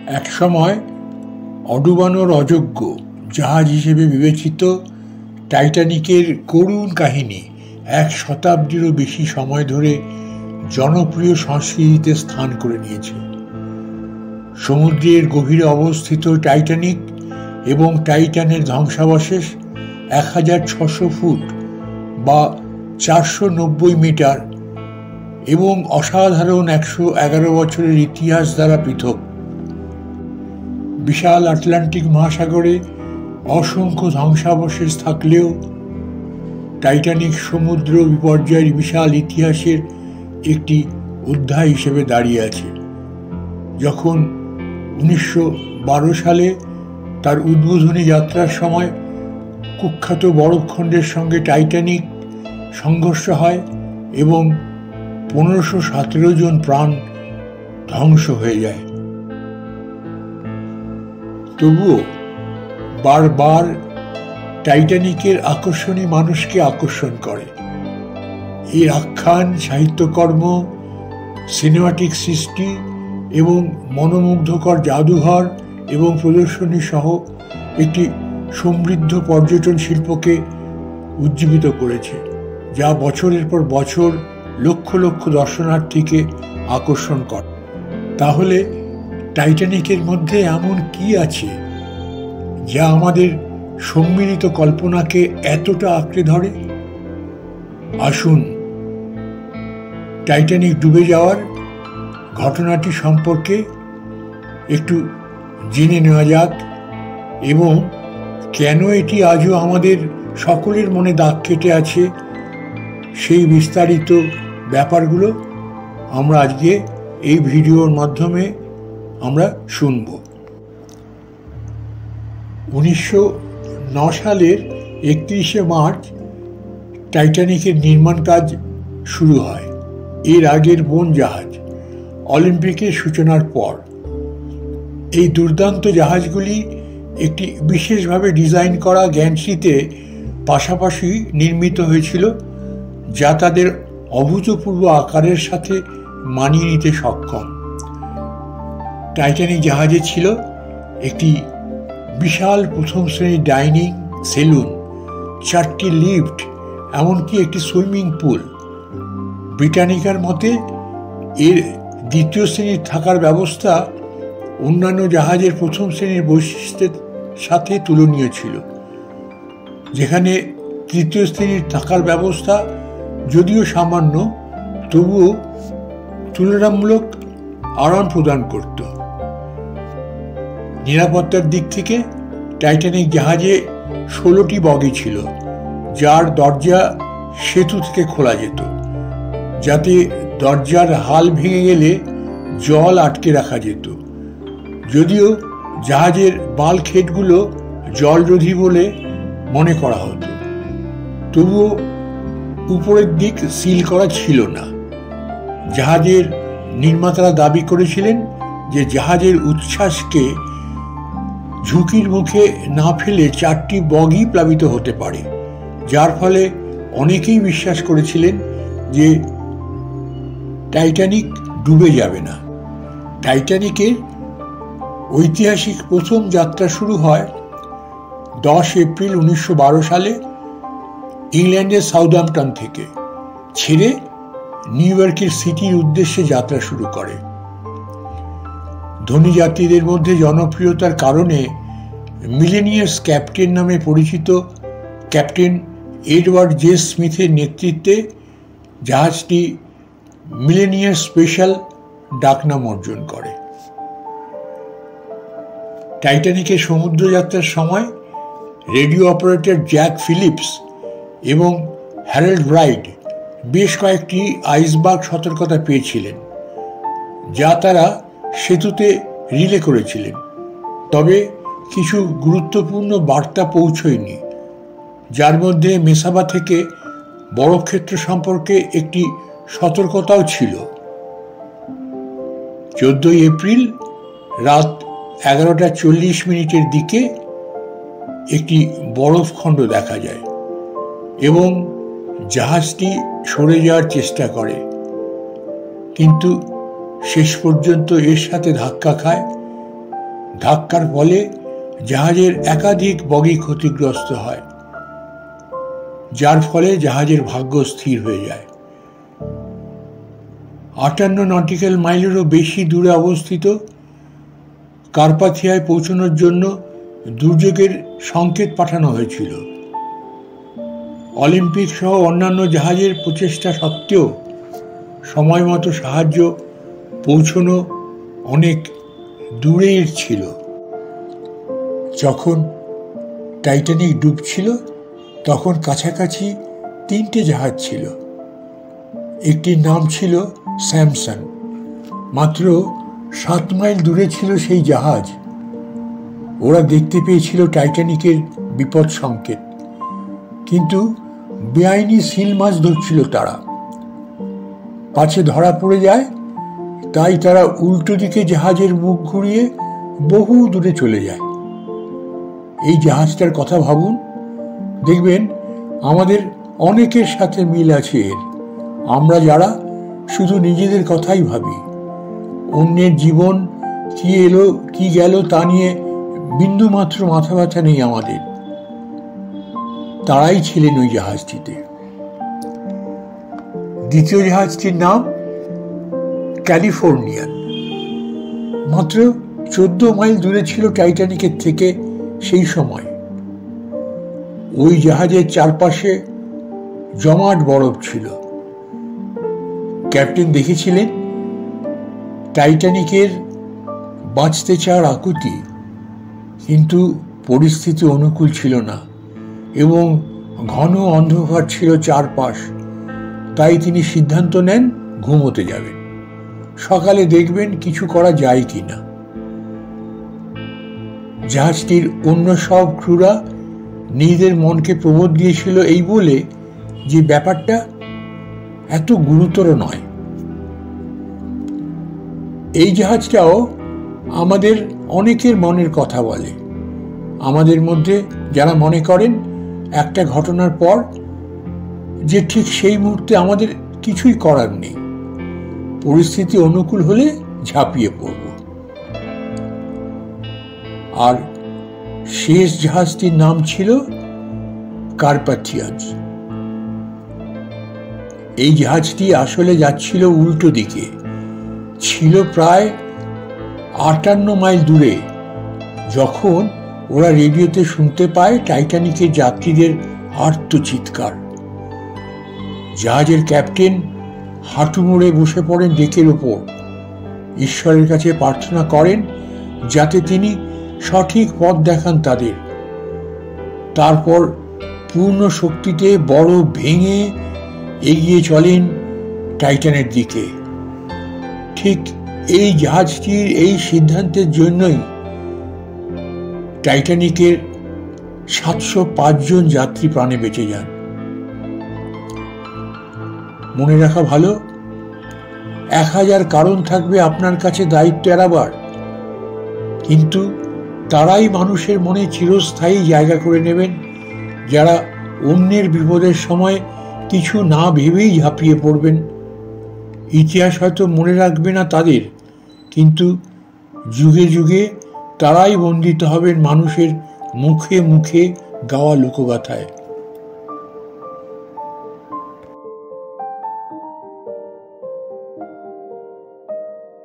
একসময় অডুবানোর অযোগ্য জাহাজ হিসেবে বিবেচিত টাইটানিকের করুণ কাহিনী 1 শতাব্দীরও বেশি সময় ধরে জনপ্রিয় সংস্কৃতিতে স্থান করে নিয়েছে। সমুদ্রের গভীরে অবস্থিত টাইটানিক এবং টাইটানের ধ্বংসাবশেষ 1600 ফুট বা 490 মিটার এবং অসাধারণ 111 বছরের ইতিহাস দ্বারা পৃথক। বিশাল আটলান্টিক মহাসাগরে অসংখ্য ধ্বংসাবশেষ থাকলেও টাইটানিক সমুদ্র বিপর্যয়ের বিশাল ইতিহাসের একটি অধ্যায় হিসেবে দাঁড়িয়ে আছে। যখন 1912 সালে তার উদ্বোধনী যাত্রার সময় কুখ্যাত বরফখণ্ডের সঙ্গে টাইটানিক সংঘর্ষ হয় এবং 1517 জন প্রাণ ধ্বংস হয়ে যায়, তবুও বারবার টাইটানিকের আকর্ষণই মানুষকে আকর্ষণ করে। এর আখ্যান, সাহিত্যকর্ম, সিনেমাটিক সৃষ্টি এবং মনোমুগ্ধকর জাদুঘর এবং প্রদর্শনী সহ একটি সমৃদ্ধ পর্যটন শিল্পকে উজ্জীবিত করেছে, যা বছরের পর বছর লক্ষ লক্ষ দর্শনার্থীকে আকর্ষণ করে। তাহলে টাইটানিকের মধ্যে এমন কি আছে যা আমাদের সম্মিলিত কল্পনাকে এতটা আঁকড়ে ধরে? আসুন টাইটানিক ডুবে যাওয়ার ঘটনাটি সম্পর্কে একটু জেনে নেওয়া যাক এবং কেন এটি আজও আমাদের সকলের মনে দাগ কেটে আছে সেই বিস্তারিত ব্যাপারগুলো আমরা আজকে এই ভিডিওর মাধ্যমে আমরা শুনব। 1909 সালের 31শে মার্চ টাইটানিকের নির্মাণ কাজ শুরু হয়। এর আগের বোন জাহাজ অলিম্পিকের সূচনার পর এই দুর্দান্ত জাহাজগুলি একটি বিশেষভাবে ডিজাইন করা গ্যান্ট্রিতে পাশাপাশি নির্মিত হয়েছিল, যা তাদের অভূতপূর্ব আকারের সাথে মানিয়ে নিতে সক্ষম। টাইটানিক জাহাজে ছিল একটি বিশাল প্রথম শ্রেণীর ডাইনিং সেলুন, 4টি লিফট, এমনকি একটি সুইমিং পুল। ব্রিটানিকার মতে এর দ্বিতীয় শ্রেণীর থাকার ব্যবস্থা অন্যান্য জাহাজের প্রথম শ্রেণীর বৈশিষ্ট্যের সাথে তুলনীয় ছিল, যেখানে তৃতীয় শ্রেণীর থাকার ব্যবস্থা যদিও সামান্য তবুও তুলনামূলক আরাম প্রদান করত। নিরাপত্তার দিক থেকে টাইটানিক জাহাজে 16টি বগি ছিল, যার দরজা সেতু থেকে খোলা যেত, যাতে দরজার হাল ভেঙে গেলে জল আটকে রাখা যেত। যদিও জাহাজের বাল্কহেডগুলো জলরোধী বলে মনে করা হতো, তবুও উপরের দিক সিল করা ছিল না। জাহাজের নির্মাতারা দাবি করেছিলেন যে জাহাজের উচ্ছ্বাসকে ঝুঁকির মুখে না ফেলে 4টি বগি প্লাবিত হতে পারে, যার ফলে অনেকেই বিশ্বাস করেছিলেন যে টাইটানিক ডুবে যাবে না। টাইটানিকের ঐতিহাসিক প্রথম যাত্রা শুরু হয় 10 এপ্রিল 1912 সালে ইংল্যান্ডের সাউদাম্পটন থেকে ছেড়ে নিউ ইয়র্কের সিটির উদ্দেশ্যে যাত্রা শুরু করে। ধনী যাত্রীদের মধ্যে জনপ্রিয়তার কারণে মিলেনিয়াস ক্যাপ্টেন নামে পরিচিত ক্যাপ্টেন এডওয়ার্ড জে স্মিথের নেতৃত্বে জাহাজটি মিলেনিয়াস স্পেশাল ডাকনাম অর্জন করে। টাইটানিকের সমুদ্রযাত্রার সময় রেডিও অপারেটর জ্যাক ফিলিপস এবং হ্যারল্ড রাইড বেশ কয়েকটি আইসবার্গ সতর্কতা পেয়েছিলেন, যা তারা সেতুতে রিলে করেছিলেন, তবে কিছু গুরুত্বপূর্ণ বার্তা পৌঁছয়নি, যার মধ্যে মেসাবা থেকে বরফক্ষেত্র সম্পর্কে একটি সতর্কতাও ছিল। 14 এপ্রিল রাত 11:40 দিকে একটি বরফখণ্ড দেখা যায় এবং জাহাজটি সরে যাওয়ার চেষ্টা করে, কিন্তু শেষ পর্যন্ত এর সাথে ধাক্কা খায় ধাক্কার ফলে জাহাজের একাধিক বগি ক্ষতিগ্রস্ত হয়, যার ফলে জাহাজের ভাগ্য স্থির হয়ে যায়। 58 নটিক্যাল মাইলেরও বেশি দূরে অবস্থিত কার্পাথিয়ায় পৌঁছানোর জন্য দুর্যোগের সংকেত পাঠানো হয়েছিল। অলিম্পিক সহ অন্যান্য জাহাজের প্রচেষ্টা সত্ত্বেও সময় মতো সাহায্য পৌঁছানো অনেক দূরের ছিল। যখন টাইটানিক ডুবছিল তখন কাছাকাছি 3টে জাহাজ ছিল। একটির নাম ছিল স্যামসন। মাত্র 7 মাইল দূরে ছিল সেই জাহাজ। ওরা দেখতে পেয়েছিল টাইটানিকের বিপদ সংকেত, কিন্তু বেআইনি সিল মাছ ধরছিল তারা। পাছে ধরা পড়ে যায়, তাই তারা উল্টো দিকে জাহাজের মুখ ঘুরিয়ে বহু দূরে চলে যায়। এই জাহাজটার কথা ভাবুন, দেখবেন আমাদের অনেকের সাথে মিল আছে এর। আমরা যারা শুধু নিজেদের কথাই ভাবি, অন্যের জীবন কি এলো কি গেল তা নিয়ে বিন্দুমাত্র মাথা ব্যথা নেই আমাদের। তারাই ছিলেন ওই জাহাজটিতে। দ্বিতীয় জাহাজটির নাম ক্যালিফোর্নিয়ান। মাত্র 14 মাইল দূরে ছিল টাইটানিকের থেকে সেই সময়। ওই জাহাজের চারপাশে জমাট বরফ ছিল। ক্যাপ্টেন দেখেছিলেন টাইটানিকের বাঁচতে চাওয়ার আকুতি, কিন্তু পরিস্থিতি অনুকূল ছিল না এবং ঘন অন্ধকার ছিল চারপাশ। তাই তিনি সিদ্ধান্ত নেন ঘুমোতে যাবেন, সকালে দেখবেন কিছু করা যায় কিনা। জাহাজটির অন্য সব ক্রুরা নিজেদের মনকে প্রবোধ দিয়েছিল এই বলে যে ব্যাপারটা এত গুরুতর নয়। এই জাহাজটাও আমাদের অনেকের মনের কথা বলে। আমাদের মধ্যে যারা মনে করেন একটা ঘটনার পর যে ঠিক সেই মুহূর্তে আমাদের কিছুই করার নেই, পরিস্থিতি অনুকূল হলে ঝাঁপিয়ে পড়ব। আর শেষ জাহাজটির নাম ছিল কার্পাথিয়াস। এই জাহাজটি আসলে যাচ্ছিল উল্টো দিকে, ছিল প্রায় 58 মাইল দূরে। যখন ওরা রেডিওতে শুনতে পায় টাইটানিকের যাত্রীদের আর্তচিৎকার, জাহাজের ক্যাপ্টেন হাঁটু মুড়ে বসে পড়েন ডেকের ওপর। ঈশ্বরের কাছে প্রার্থনা করেন যাতে তিনি সঠিক পথ দেখান তাদের। তারপর পূর্ণ শক্তিতে বরফ ভেঙে এগিয়ে চলেন টাইটানের দিকে। ঠিক এই জাহাজটির এই সিদ্ধান্তের জন্যই টাইটানিকের 705 জন যাত্রী প্রাণে বেঁচে যান। মনে রাখা ভালো, 1000 কারণ থাকবে আপনার কাছে দায়িত্ব এড়াবার, কিন্তু তারাই মানুষের মনে চিরস্থায়ী জায়গা করে নেবেন যারা অন্যের বিপদের সময় কিছু না ভেবেই ঝাঁপিয়ে পড়বেন। ইতিহাস হয়তো মনে রাখবে না তাদের, কিন্তু যুগে যুগে তারাই বন্দিত হবেন মানুষের মুখে মুখে গাওয়া লোকগাথায়।